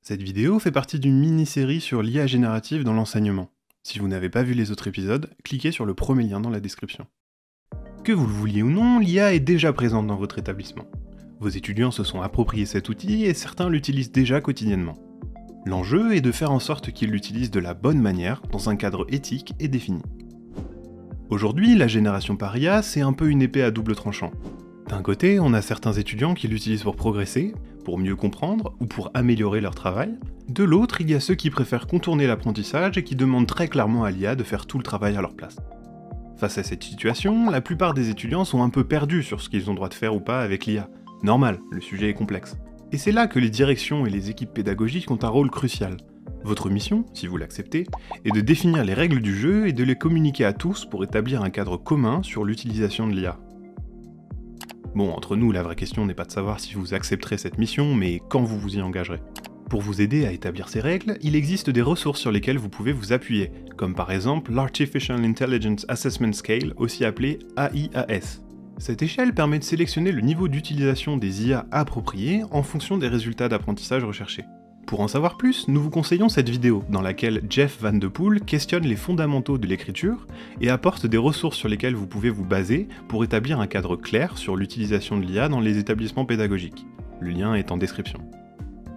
Cette vidéo fait partie d'une mini-série sur l'IA générative dans l'enseignement. Si vous n'avez pas vu les autres épisodes, cliquez sur le premier lien dans la description. Que vous le vouliez ou non, l'IA est déjà présente dans votre établissement. Vos étudiants se sont appropriés cet outil et certains l'utilisent déjà quotidiennement. L'enjeu est de faire en sorte qu'ils l'utilisent de la bonne manière, dans un cadre éthique et défini. Aujourd'hui, la génération par IA, c'est un peu une épée à double tranchant. D'un côté, on a certains étudiants qui l'utilisent pour progresser, pour mieux comprendre ou pour améliorer leur travail. De l'autre, il y a ceux qui préfèrent contourner l'apprentissage et qui demandent très clairement à l'IA de faire tout le travail à leur place. Face à cette situation, la plupart des étudiants sont un peu perdus sur ce qu'ils ont droit de faire ou pas avec l'IA. Normal, le sujet est complexe. Et c'est là que les directions et les équipes pédagogiques ont un rôle crucial. Votre mission, si vous l'acceptez, est de définir les règles du jeu et de les communiquer à tous pour établir un cadre commun sur l'utilisation de l'IA. Bon, entre nous, la vraie question n'est pas de savoir si vous accepterez cette mission, mais quand vous vous y engagerez. Pour vous aider à établir ces règles, il existe des ressources sur lesquelles vous pouvez vous appuyer, comme par exemple l'Artificial Intelligence Assessment Scale, aussi appelé AIAS. Cette échelle permet de sélectionner le niveau d'utilisation des IA appropriés en fonction des résultats d'apprentissage recherchés. Pour en savoir plus, nous vous conseillons cette vidéo, dans laquelle Jeff Van de Poel questionne les fondamentaux de l'écriture et apporte des ressources sur lesquelles vous pouvez vous baser pour établir un cadre clair sur l'utilisation de l'IA dans les établissements pédagogiques. Le lien est en description.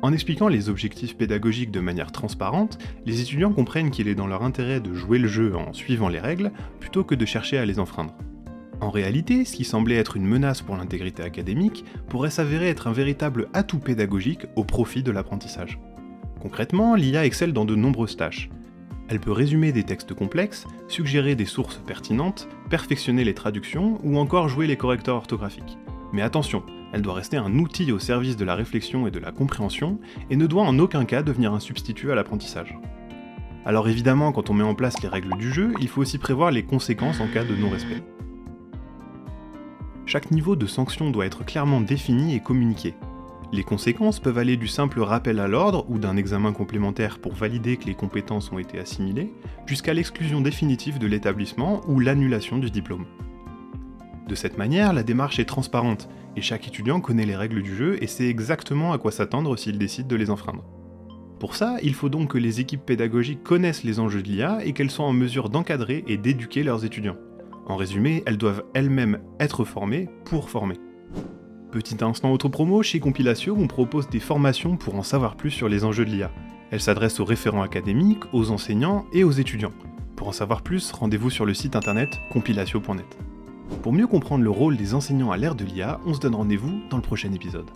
En expliquant les objectifs pédagogiques de manière transparente, les étudiants comprennent qu'il est dans leur intérêt de jouer le jeu en suivant les règles, plutôt que de chercher à les enfreindre. En réalité, ce qui semblait être une menace pour l'intégrité académique pourrait s'avérer être un véritable atout pédagogique au profit de l'apprentissage. Concrètement, l'IA excelle dans de nombreuses tâches. Elle peut résumer des textes complexes, suggérer des sources pertinentes, perfectionner les traductions ou encore jouer les correcteurs orthographiques. Mais attention, elle doit rester un outil au service de la réflexion et de la compréhension et ne doit en aucun cas devenir un substitut à l'apprentissage. Alors évidemment, quand on met en place les règles du jeu, il faut aussi prévoir les conséquences en cas de non-respect. Chaque niveau de sanction doit être clairement défini et communiqué. Les conséquences peuvent aller du simple rappel à l'ordre ou d'un examen complémentaire pour valider que les compétences ont été assimilées, jusqu'à l'exclusion définitive de l'établissement ou l'annulation du diplôme. De cette manière, la démarche est transparente, et chaque étudiant connaît les règles du jeu et sait exactement à quoi s'attendre s'il décide de les enfreindre. Pour ça, il faut donc que les équipes pédagogiques connaissent les enjeux de l'IA et qu'elles soient en mesure d'encadrer et d'éduquer leurs étudiants. En résumé, elles doivent elles-mêmes être formées pour former. Petit instant auto-promo, chez Compilatio, on propose des formations pour en savoir plus sur les enjeux de l'IA. Elles s'adressent aux référents académiques, aux enseignants et aux étudiants. Pour en savoir plus, rendez-vous sur le site internet compilatio.net. Pour mieux comprendre le rôle des enseignants à l'ère de l'IA, on se donne rendez-vous dans le prochain épisode.